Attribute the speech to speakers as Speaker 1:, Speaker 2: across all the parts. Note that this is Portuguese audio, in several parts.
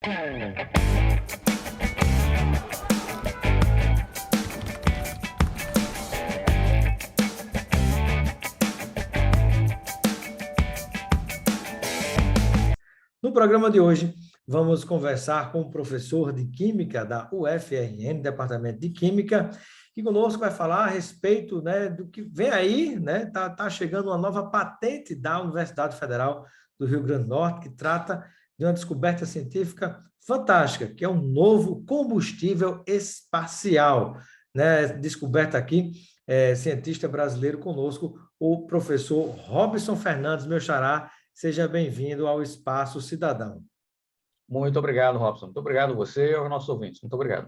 Speaker 1: No programa de hoje, vamos conversar com o professor de Química da UFRN, Departamento de Química, que conosco vai falar a respeito, né, do que vem aí, né? Tá chegando uma nova patente da Universidade Federal do Rio Grande do Norte, que trata de uma descoberta científica fantástica, que é um novo combustível espacial, né? Descoberta aqui, cientista brasileiro conosco, o professor Robson Fernandes, meu xará. Seja bem-vindo ao Espaço Cidadão.
Speaker 2: Muito obrigado, Robson. Muito obrigado a você e aos nossos ouvintes. Muito obrigado.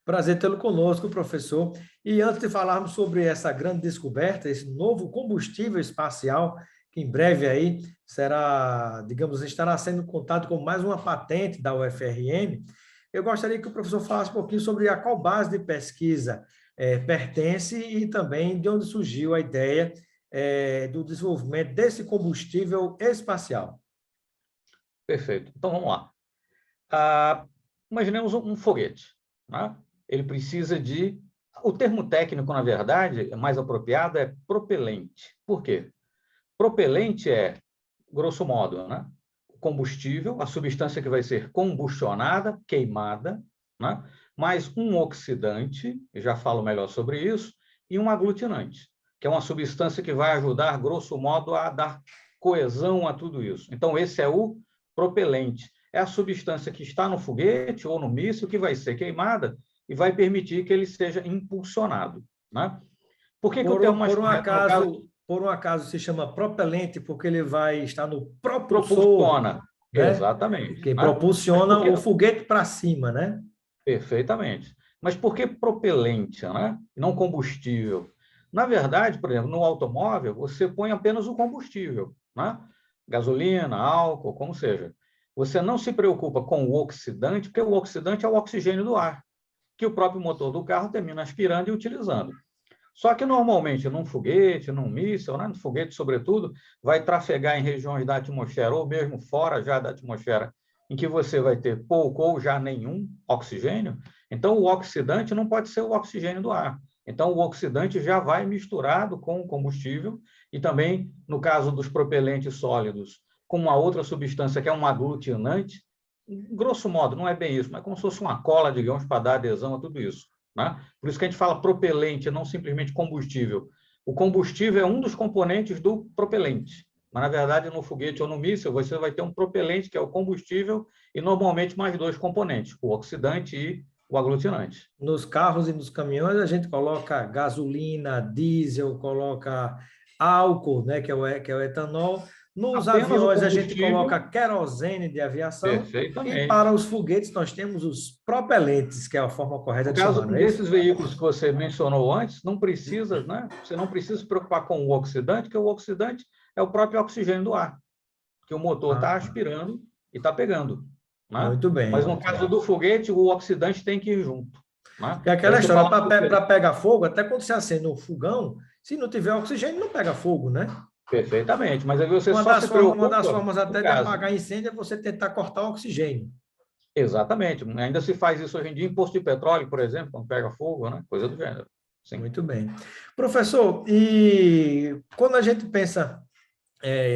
Speaker 1: Prazer tê-lo conosco, professor. E antes de falarmos sobre essa grande descoberta, esse novo combustível espacial, que em breve aí será, digamos, estará sendo contado com mais uma patente da UFRN, eu gostaria que o professor falasse um pouquinho sobre a qual base de pesquisa pertence e também de onde surgiu a ideia do desenvolvimento desse combustível espacial.
Speaker 2: Perfeito. Então, vamos lá. Imaginemos um foguete, né? Ele precisa de... O termo técnico, na verdade, mais apropriado é propelente. Por quê? Propelente é, grosso modo, né, o combustível, a substância que vai ser combustionada, queimada, né, mais um oxidante, já falo melhor sobre isso, e um aglutinante, que é uma substância que vai ajudar, grosso modo, a dar coesão a tudo isso. Então, esse é o propelente. É a substância que está no foguete ou no míssil que vai ser queimada e vai permitir que ele seja impulsionado, né? Por que o termo mais correto, no caso...
Speaker 1: Por um acaso se chama propelente, porque ele vai estar no propulsor,
Speaker 2: propulsiona,
Speaker 1: né?
Speaker 2: exatamente.
Speaker 1: Que
Speaker 2: Né?
Speaker 1: propulsiona o foguete para cima, né?
Speaker 2: Perfeitamente. Mas por que propelente, né? Não combustível? Na verdade, por exemplo, no automóvel, você põe apenas o combustível, né? Gasolina, álcool, como seja. Você não se preocupa com o oxidante, porque o oxidante é o oxigênio do ar, que o próprio motor do carro termina aspirando e utilizando. Só que, normalmente, num foguete, num míssil, né? No foguete, sobretudo, vai trafegar em regiões da atmosfera, ou mesmo fora já da atmosfera, em que você vai ter pouco ou já nenhum oxigênio. Então, o oxidante não pode ser o oxigênio do ar. Então, o oxidante já vai misturado com o combustível e também, no caso dos propelentes sólidos, com uma outra substância que é um aglutinante. Grosso modo, não é bem isso, mas como se fosse uma cola, digamos, para dar adesão a tudo isso. Né? Por isso que a gente fala propelente, não simplesmente combustível. O combustível é um dos componentes do propelente. Mas, na verdade, no foguete ou no míssil, você vai ter um propelente, que é o combustível, e normalmente mais dois componentes, o oxidante e o aglutinante.
Speaker 1: Nos carros e nos caminhões, a gente coloca gasolina, diesel, coloca álcool, né, que é o etanol. Nos
Speaker 2: Apenas o
Speaker 1: aviões, a gente coloca
Speaker 2: combustível,
Speaker 1: querosene de aviação. E para
Speaker 2: perfeitamente.
Speaker 1: os foguetes, nós temos os propelentes, que é a forma correta
Speaker 2: No
Speaker 1: de
Speaker 2: caso
Speaker 1: chamar, não é isso?
Speaker 2: desses veículos que você mencionou antes, não precisa, né? Você não precisa se preocupar com o oxidante, porque o oxidante é o próprio oxigênio do ar, que o motor está
Speaker 1: Ah,
Speaker 2: aspirando e está pegando. Né?
Speaker 1: muito bem,
Speaker 2: Mas no
Speaker 1: muito
Speaker 2: caso
Speaker 1: bem.
Speaker 2: do foguete, o oxidante tem que ir junto. Né?
Speaker 1: E
Speaker 2: Aí
Speaker 1: aquela
Speaker 2: você
Speaker 1: história,
Speaker 2: fala,
Speaker 1: para pegar fogo, até quando você acende um fogão, se não tiver oxigênio, não pega fogo, né?
Speaker 2: perfeitamente, mas aí você só se
Speaker 1: Uma das
Speaker 2: preocupa
Speaker 1: formas
Speaker 2: no
Speaker 1: até de
Speaker 2: caso.
Speaker 1: apagar incêndio é você tentar cortar o oxigênio.
Speaker 2: Exatamente. Ainda se faz isso hoje em dia em posto de petróleo, por exemplo, quando pega fogo, né? Coisa do gênero. Sim.
Speaker 1: Muito bem. Professor, e quando a gente pensa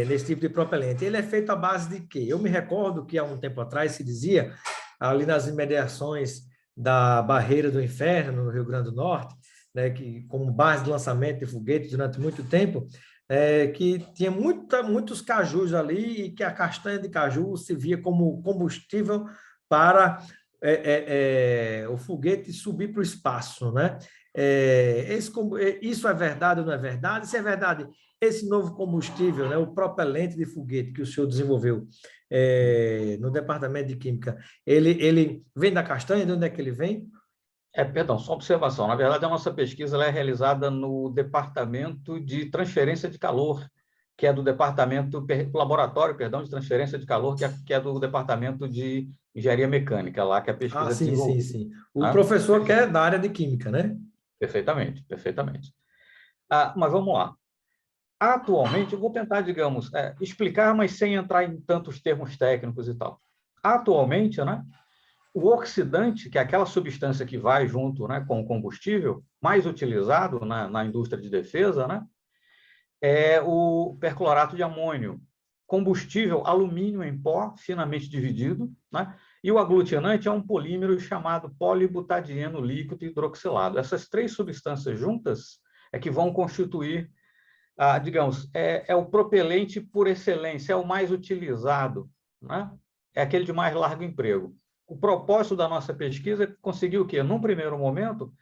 Speaker 1: nesse tipo de propelente, ele é feito à base de quê? Eu me recordo que há um tempo atrás se dizia, ali nas imediações da Barreira do Inferno, no Rio Grande do Norte, né, que como base de lançamento de foguetes durante muito tempo, que tinha muitos cajus ali e que a castanha de caju se via como combustível para o foguete subir para o espaço, né? Isso é verdade ou não é verdade? Se é verdade, esse novo combustível, né, o propelente de foguete que o senhor desenvolveu no Departamento de Química, ele vem da castanha? De onde é que ele vem?
Speaker 2: Perdão, só observação. Na verdade, a nossa pesquisa ela é realizada no Departamento de Transferência de Calor, que é do Laboratório, perdão, de Transferência de Calor, que é do Departamento de Engenharia Mecânica, lá que a
Speaker 1: Ah,
Speaker 2: pesquisa é
Speaker 1: sim, sim,
Speaker 2: desenvolvida.
Speaker 1: sim. O
Speaker 2: Né?
Speaker 1: professor que é da área de Química, né?
Speaker 2: Perfeitamente, perfeitamente. Mas vamos lá. Atualmente, eu vou tentar, digamos, explicar, mas sem entrar em tantos termos técnicos e tal. atualmente, né, o oxidante, que é aquela substância que vai junto, né, com o combustível, mais utilizado na indústria de defesa, né, é o perclorato de amônio, combustível alumínio em pó, finamente dividido, né, e o aglutinante é um polímero chamado polibutadieno líquido hidroxilado. Essas três substâncias juntas é que vão constituir, digamos, é o propelente por excelência, é o mais utilizado, né? É aquele de mais largo emprego. O propósito da nossa pesquisa é conseguir o quê? Num primeiro momento,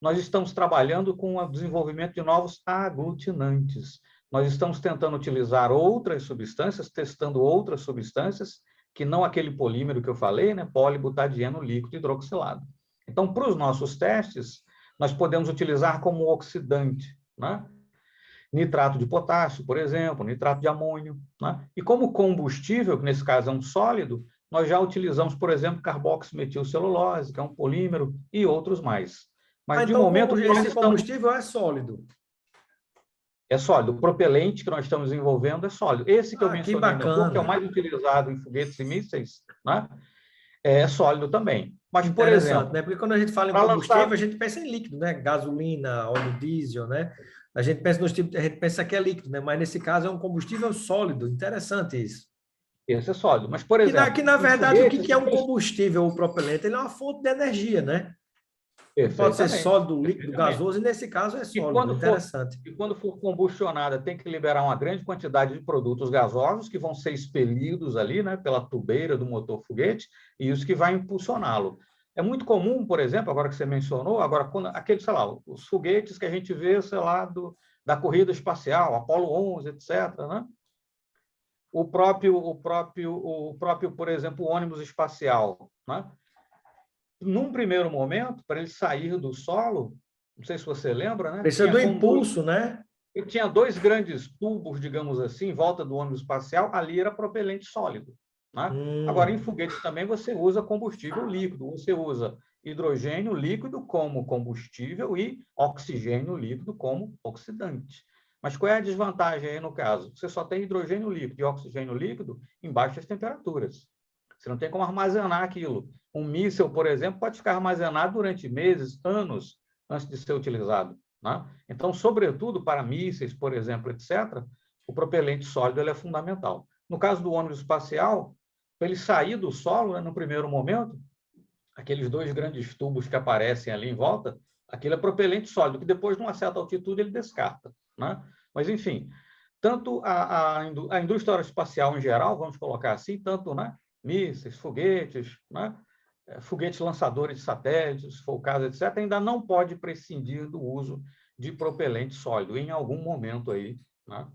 Speaker 2: nós estamos trabalhando com o desenvolvimento de novos aglutinantes. Nós estamos tentando utilizar outras substâncias, testando outras substâncias, que não aquele polímero que eu falei, né? Polibutadieno líquido hidroxilado. Então, para os nossos testes, nós podemos utilizar como oxidante, né? Nitrato de potássio, por exemplo, nitrato de amônio, né? E como combustível, que nesse caso é um sólido, nós já utilizamos, por exemplo, carboximetilcelulose, que é um polímero, e outros mais. Mas, de momento, o que nós
Speaker 1: esse
Speaker 2: estamos...
Speaker 1: combustível é sólido.
Speaker 2: É sólido. O propelente que nós estamos desenvolvendo é sólido. Esse que eu
Speaker 1: Que
Speaker 2: mencionei ainda há pouco, que é o
Speaker 1: bacana.
Speaker 2: mais utilizado em foguetes e mísseis, né? É sólido também. Mas, por
Speaker 1: Interessante,
Speaker 2: exemplo,
Speaker 1: né? Porque quando a gente fala em
Speaker 2: para
Speaker 1: combustível,
Speaker 2: lançar...
Speaker 1: a gente pensa em líquido, né? Gasolina, óleo diesel, né? A gente pensa nos tipos, a gente pensa que é líquido, né? Mas nesse caso é um combustível sólido. Interessante isso.
Speaker 2: Esse é sólido. Mas, por
Speaker 1: Que
Speaker 2: exemplo,
Speaker 1: na
Speaker 2: em
Speaker 1: verdade, o
Speaker 2: foguetes...
Speaker 1: que é um combustível, o propelente? Ele é uma fonte de energia, né? Que pode ser
Speaker 2: Perfeitamente.
Speaker 1: sólido, líquido,
Speaker 2: Perfeitamente.
Speaker 1: gasoso, e nesse caso é
Speaker 2: E
Speaker 1: sólido.
Speaker 2: quando for,
Speaker 1: Interessante.
Speaker 2: e quando for combustionada, tem que liberar uma grande quantidade de produtos gasosos que vão ser expelidos ali, né, pela tubeira do motor foguete, e isso que vai impulsioná-lo. É muito comum, por exemplo, agora que você mencionou, agora quando aqueles, sei lá, os foguetes que a gente vê, sei lá, da corrida espacial, Apollo 11, etc., né? O próprio, por exemplo, o ônibus espacial, né? Num primeiro momento, para ele sair do solo, não sei se você lembra, né?
Speaker 1: Precisa do impulso, né?
Speaker 2: Tinha dois grandes tubos, digamos assim, em volta do ônibus espacial, ali era propelente sólido, né? Agora, em
Speaker 1: Hum,
Speaker 2: foguete também você usa combustível líquido, você usa hidrogênio líquido como combustível e oxigênio líquido como oxidante. Mas qual é a desvantagem aí no caso? Você só tem hidrogênio líquido e oxigênio líquido em baixas temperaturas. Você não tem como armazenar aquilo. Um míssil, por exemplo, pode ficar armazenado durante meses, anos, antes de ser utilizado, né? Então, sobretudo para mísseis, por exemplo, etc., o propelente sólido ele é fundamental. No caso do ônibus espacial, para ele sair do solo, né, no primeiro momento, aqueles dois grandes tubos que aparecem ali em volta, aquele é propelente sólido, que depois, de uma certa altitude, ele descarta, né? Mas, enfim, tanto a indústria aeroespacial em geral, vamos colocar assim, tanto, né, mísseis, foguetes, né, foguetes lançadores de satélites, se for o caso, etc., ainda não pode prescindir do uso de propelente sólido em algum momento aí, né?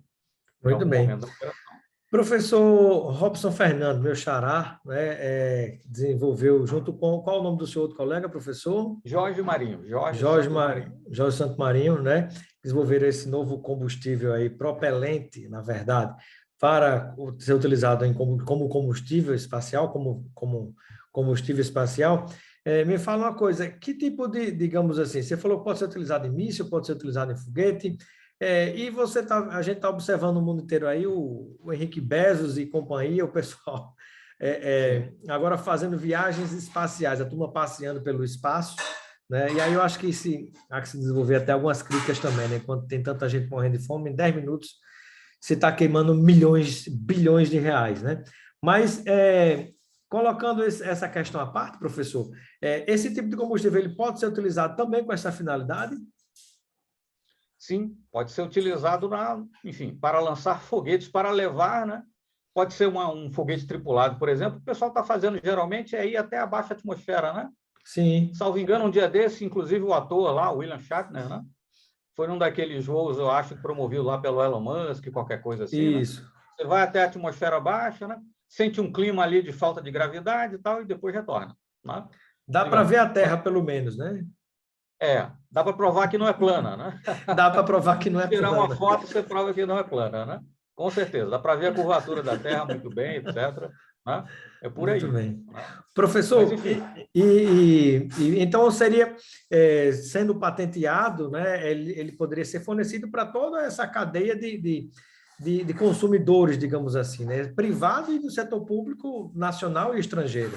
Speaker 2: Em
Speaker 1: muito
Speaker 2: algum
Speaker 1: bem.
Speaker 2: momento da operação.
Speaker 1: Professor Robson Fernando, meu xará, né, desenvolveu junto com... Qual o nome do seu outro colega, professor?
Speaker 2: Jorge Marinho, Jorge Santos Marinho.
Speaker 1: Jorge Santo Marinho, né? Desenvolveram esse novo combustível aí, propelente, na verdade, para ser utilizado como combustível espacial, como combustível espacial. Me fala uma coisa, que tipo de, digamos assim, você falou que pode ser utilizado em míssil, pode ser utilizado em foguete, e a gente está observando o mundo inteiro aí, o Henrique Bezos e companhia, o pessoal agora fazendo viagens espaciais, a turma passeando pelo espaço, né? E aí eu acho que há que se desenvolver até algumas críticas também, né? Quando tem tanta gente morrendo de fome, em 10 minutos você está queimando milhões, bilhões de reais, né? Mas, colocando essa questão à parte, professor, esse tipo de combustível ele pode ser utilizado também com essa finalidade?
Speaker 2: Sim, pode ser utilizado, enfim, para lançar foguetes, para levar, né? Pode ser um foguete tripulado, por exemplo. O pessoal está fazendo geralmente é ir até a baixa atmosfera, né?
Speaker 1: Sim.
Speaker 2: Salvo engano, um dia desse, inclusive o ator lá, o William Shatner, né? Foi num daqueles voos, eu acho, promovido lá pelo Elon Musk, qualquer coisa assim, né?
Speaker 1: Isso.
Speaker 2: Você vai até a atmosfera baixa, né? Sente um clima ali de falta de gravidade e tal, e depois retorna, né?
Speaker 1: Dá para
Speaker 2: Digamos.
Speaker 1: ver a Terra, pelo menos, né?
Speaker 2: Dá para provar que não é plana, né?
Speaker 1: Dá para provar que não é
Speaker 2: Tirar uma
Speaker 1: plana.
Speaker 2: foto, você prova que não é plana, né? Com certeza. Dá para ver a curvatura da Terra muito bem, etc. Né? É por
Speaker 1: Muito
Speaker 2: aí.
Speaker 1: bem.
Speaker 2: Né? Mas,
Speaker 1: Professor,
Speaker 2: enfim,
Speaker 1: então seria, sendo patenteado, né, ele poderia ser fornecido para toda essa cadeia de de consumidores, digamos assim, né? Privado e do setor público nacional e estrangeiro.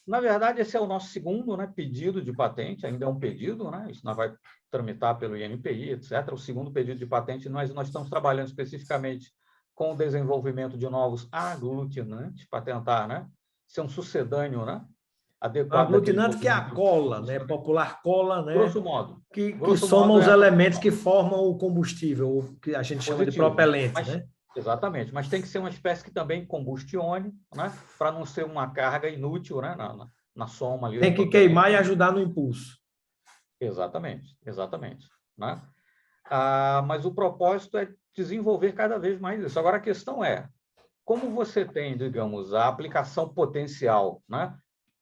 Speaker 2: Na verdade, esse é o nosso segundo, né, pedido de patente, ainda é um pedido, né? Isso não vai tramitar pelo INPI, etc. O segundo pedido de patente, nós estamos trabalhando especificamente com o desenvolvimento de novos aglutinantes para tentar, né, ser um sucedâneo, né, adequado daquele
Speaker 1: Aglutinante que é a
Speaker 2: produto.
Speaker 1: cola, né? Popular cola, né?
Speaker 2: Grosso modo.
Speaker 1: Que
Speaker 2: Grosso
Speaker 1: soma
Speaker 2: modo
Speaker 1: os
Speaker 2: é essa
Speaker 1: elementos
Speaker 2: função.
Speaker 1: que formam o combustível, o que a gente chama de
Speaker 2: Positivo.
Speaker 1: propelente,
Speaker 2: Mas,
Speaker 1: né?
Speaker 2: exatamente, mas tem que ser uma espécie que também combustione, né, para não ser uma carga inútil, né, na soma ali
Speaker 1: Tem
Speaker 2: do
Speaker 1: que
Speaker 2: propelente.
Speaker 1: queimar e ajudar no impulso.
Speaker 2: Exatamente, exatamente. Né? Mas o propósito é desenvolver cada vez mais isso. Agora, a questão é, como você tem, digamos, a aplicação potencial, né?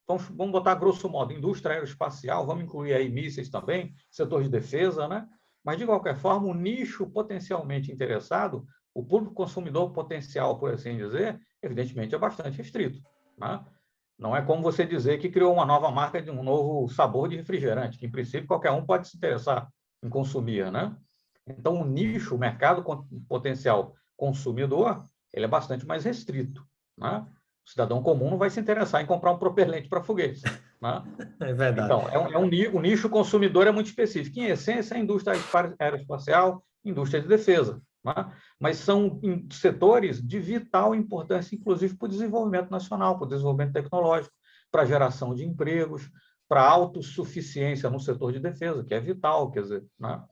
Speaker 2: Vamos botar grosso modo, indústria aeroespacial, vamos incluir aí mísseis também, setor de defesa, né? Mas, de qualquer forma, o nicho potencialmente interessado, o público consumidor potencial, por assim dizer, evidentemente é bastante restrito. Né? Não é como você dizer que criou uma nova marca de um novo sabor de refrigerante, que, em princípio, qualquer um pode se interessar em consumir. Né? Então, o nicho, o mercado potencial consumidor, ele é bastante mais restrito. Né? O cidadão comum não vai se interessar em comprar um propelente para foguetes. Né?
Speaker 1: É verdade.
Speaker 2: Então, o nicho consumidor é muito específico. Em essência, é a indústria aeroespacial, indústria de defesa. Né? Mas são setores de vital importância, inclusive para o desenvolvimento nacional, para o desenvolvimento tecnológico, para a geração de empregos, para a autossuficiência no setor de defesa, que é vital, quer dizer, né?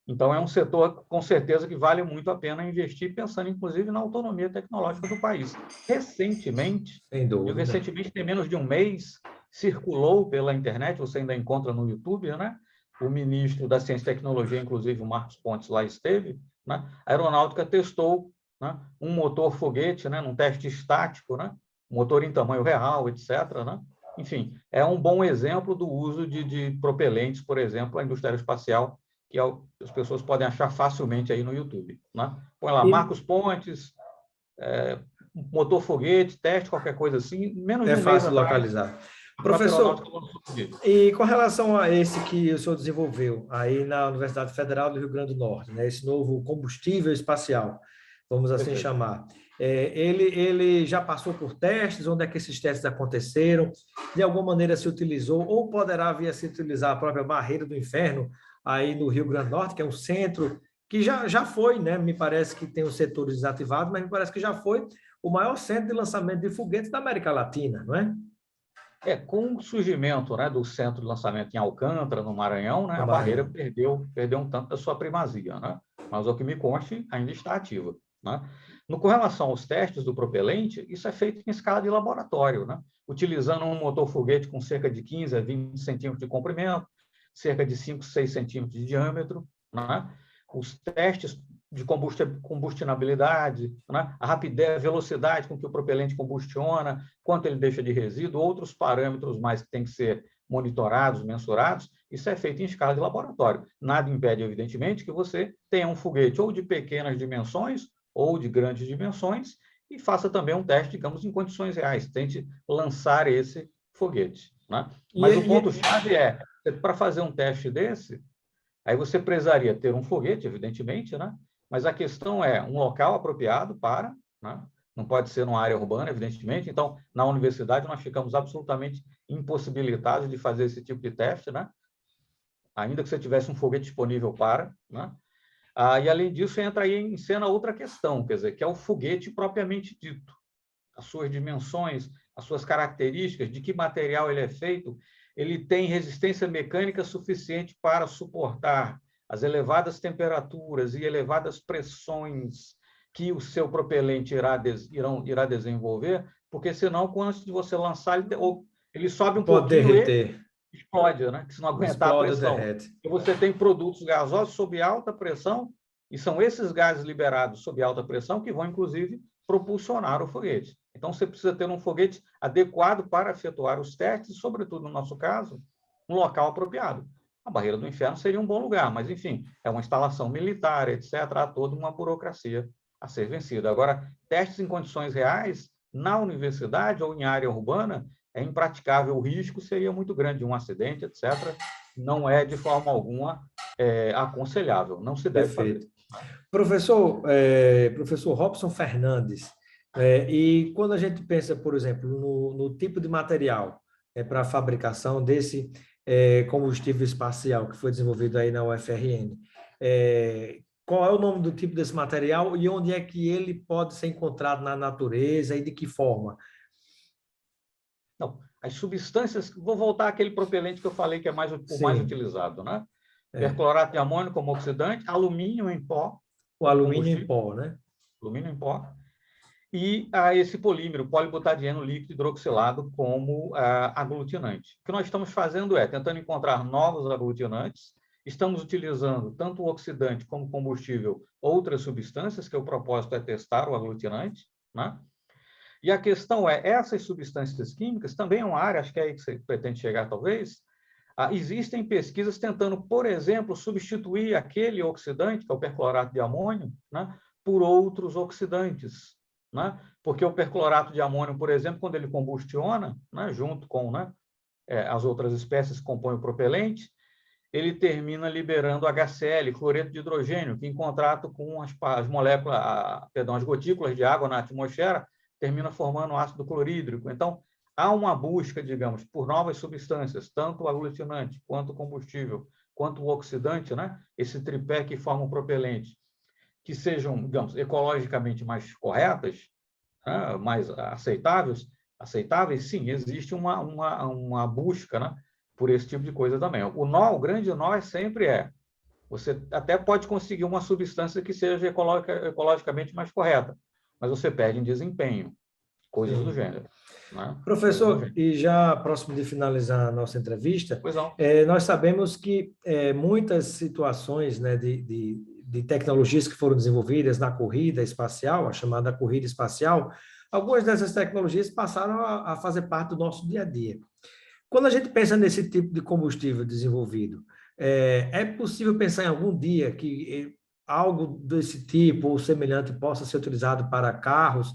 Speaker 2: Então, é um setor, com certeza, que vale muito a pena investir, pensando, inclusive, na autonomia tecnológica do país. Recentemente,
Speaker 1: Sem dúvida.
Speaker 2: tem menos de um mês, circulou pela internet, você ainda encontra no YouTube, né? O ministro da Ciência e Tecnologia, inclusive, o Marcos Pontes, lá esteve, né? A aeronáutica testou, né, um motor foguete, né, num teste estático, né? Motor em tamanho real, etc. Né? Enfim, é um bom exemplo do uso de propelentes, por exemplo, a indústria aeroespacial, que as pessoas podem achar facilmente aí no YouTube. Né? Põe lá, Marcos Pontes, motor foguete, teste, qualquer coisa assim, menos de
Speaker 1: É
Speaker 2: um mês
Speaker 1: fácil
Speaker 2: atrás,
Speaker 1: localizar.
Speaker 2: a própria
Speaker 1: Professor,
Speaker 2: aeronáutica lançou o vídeo.
Speaker 1: e com relação a esse que o senhor desenvolveu aí na Universidade Federal do Rio Grande do Norte, né, esse novo combustível espacial, vamos assim
Speaker 2: Perfeito.
Speaker 1: chamar, ele já passou por testes? Onde é que esses testes aconteceram? De alguma maneira se utilizou ou poderá vir a se utilizar a própria Barreira do Inferno aí no Rio Grande do Norte, que é um centro que já foi, né? Me parece que tem os setores desativados, mas me parece que já foi o maior centro de lançamento de foguetes da América Latina, não é?
Speaker 2: Com o surgimento, né, do centro de lançamento em Alcântara, no Maranhão, né,
Speaker 1: No
Speaker 2: a Barreira
Speaker 1: Maranhão.
Speaker 2: perdeu um tanto da sua primazia, né? Mas, ao que me conste, ainda está ativa. Né? Com relação aos testes do propelente, isso é feito em escala de laboratório, né? Utilizando um motor foguete com cerca de 15 a 20 centímetros de comprimento, cerca de 5, 6 centímetros de diâmetro. Né? Os testes de combustionabilidade, né? A rapidez, a velocidade com que o propelente combustiona, quanto ele deixa de resíduo, outros parâmetros mais que têm que ser monitorados, mensurados, isso é feito em escala de laboratório. Nada impede, evidentemente, que você tenha um foguete ou de pequenas dimensões ou de grandes dimensões e faça também um teste, digamos, em condições reais. Tente lançar esse foguete. Né? Mas o ponto-chave para fazer um teste desse, aí você precisaria ter um foguete, evidentemente, né? Mas a questão é um local apropriado para, né? Não pode ser numa área urbana, evidentemente. Então, na universidade, nós ficamos absolutamente impossibilitados de fazer esse tipo de teste, né? Ainda que você tivesse um foguete disponível para. Né? E, além disso, entra aí em cena outra questão, quer dizer, que é o foguete propriamente dito. As suas dimensões, as suas características, de que material ele é feito, ele tem resistência mecânica suficiente para suportar as elevadas temperaturas e elevadas pressões que o seu propelente irá desenvolver, porque senão, quando você lançar, ele sobe um
Speaker 1: Pode
Speaker 2: pouquinho e
Speaker 1: derreter.
Speaker 2: explode, né? Se não aguentar a
Speaker 1: Explode ou
Speaker 2: pressão.
Speaker 1: derrete.
Speaker 2: E você tem produtos gasosos sob alta pressão, e são esses gases liberados sob alta pressão que vão, inclusive, propulsionar o foguete. Então, você precisa ter um foguete adequado para efetuar os testes, sobretudo, no nosso caso, um local apropriado. A Barreira do Inferno seria um bom lugar, mas, enfim, é uma instalação militar, etc. Há toda uma burocracia a ser vencida. Agora, testes em condições reais, na universidade ou em área urbana, é impraticável, o risco seria muito grande, um acidente, etc. Não é, de forma alguma, aconselhável, não se deve fazer.
Speaker 1: Perfeito. Professor Robson Fernandes, e quando a gente pensa, por exemplo, no tipo de material para a fabricação desse combustível espacial que foi desenvolvido aí na UFRN, qual é o nome do tipo desse material e onde é que ele pode ser encontrado na natureza e de que forma?
Speaker 2: Não, as substâncias, vou voltar àquele propelente que eu falei que é o mais
Speaker 1: Sim,
Speaker 2: utilizado, né? Perclorato de amônio como oxidante, alumínio em pó
Speaker 1: o
Speaker 2: como
Speaker 1: alumínio em
Speaker 2: combustível,
Speaker 1: pó, né?
Speaker 2: alumínio em pó, e esse polímero, polibutadieno líquido hidroxilado, como aglutinante. O que nós estamos fazendo é tentando encontrar novos aglutinantes, estamos utilizando tanto o oxidante como combustível outras substâncias, que o propósito é testar o aglutinante, né? E a questão é, essas substâncias químicas também é uma área, acho que é aí que você pretende chegar talvez, existem pesquisas tentando, por exemplo, substituir aquele oxidante, que é o perclorato de amônio, né, por outros oxidantes, né? Porque o perclorato de amônio, por exemplo, quando ele combustiona, né, junto com, né, as outras espécies que compõem o propelente, ele termina liberando HCl, cloreto de hidrogênio, que em contato com as moléculas, as gotículas de água na atmosfera, termina formando ácido clorídrico. Então, há uma busca, digamos, por novas substâncias, tanto o aglutinante, quanto o combustível, quanto o oxidante, né? Esse tripé que forma o propelente, que sejam, digamos, ecologicamente mais corretas, né? Mais aceitáveis, sim, existe uma busca, né? Por esse tipo de coisa também. O grande nó sempre você até pode conseguir uma substância que seja ecologicamente mais correta, mas você perde em desempenho, coisas do
Speaker 1: Sim.
Speaker 2: gênero. Né? Coisas do
Speaker 1: Professor,
Speaker 2: gênero.
Speaker 1: e já próximo de finalizar a nossa entrevista,
Speaker 2: Pois não.
Speaker 1: nós sabemos que muitas situações, né, de tecnologias que foram desenvolvidas na corrida espacial, a chamada corrida espacial, algumas dessas tecnologias passaram a fazer parte do nosso dia a dia. Quando a gente pensa nesse tipo de combustível desenvolvido, é possível pensar em algum dia que algo desse tipo ou semelhante possa ser utilizado para carros,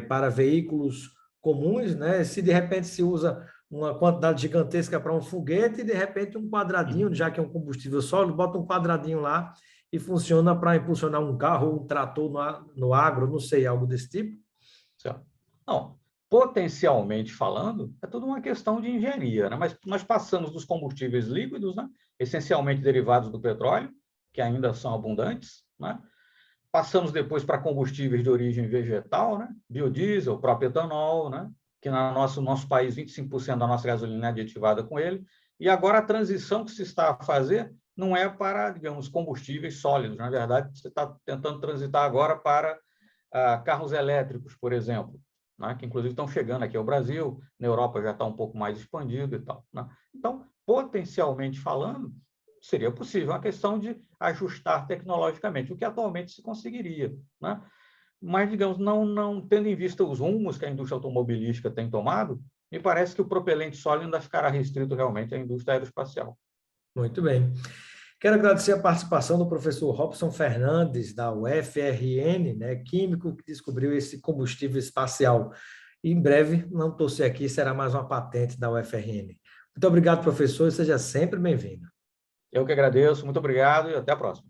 Speaker 1: para veículos comuns, né? Se de repente se usa uma quantidade gigantesca para um foguete e de repente um quadradinho, já que é um combustível sólido, bota um quadradinho lá e funciona para impulsionar um carro ou um trator no agro, não sei, algo desse tipo?
Speaker 2: Certo. Não, potencialmente falando, é tudo uma questão de engenharia, né? Mas nós passamos dos combustíveis líquidos, né? Essencialmente derivados do petróleo, que ainda são abundantes, né? Passamos depois para combustíveis de origem vegetal, né? Biodiesel, o próprio etanol, né? Que no nosso país 25% da nossa gasolina é aditivada com ele. E agora a transição que se está a fazer não é para, digamos, combustíveis sólidos. Na verdade, você está tentando transitar agora para carros elétricos, por exemplo, né? Que inclusive estão chegando aqui ao Brasil, na Europa já está um pouco mais expandido e tal. Né? Então, potencialmente falando, seria possível, uma questão de ajustar tecnologicamente, o que atualmente se conseguiria. Né? Mas, digamos, não tendo em vista os rumos que a indústria automobilística tem tomado, me parece que o propelente sólido ainda ficará restrito realmente à indústria aeroespacial.
Speaker 1: Muito bem. Quero agradecer a participação do professor Robson Fernandes, da UFRN, né, químico que descobriu esse combustível espacial. E em breve, não torcer aqui, será mais uma patente da UFRN. Muito obrigado, professor, e seja sempre bem-vindo.
Speaker 2: Eu que agradeço, muito obrigado e até a próxima.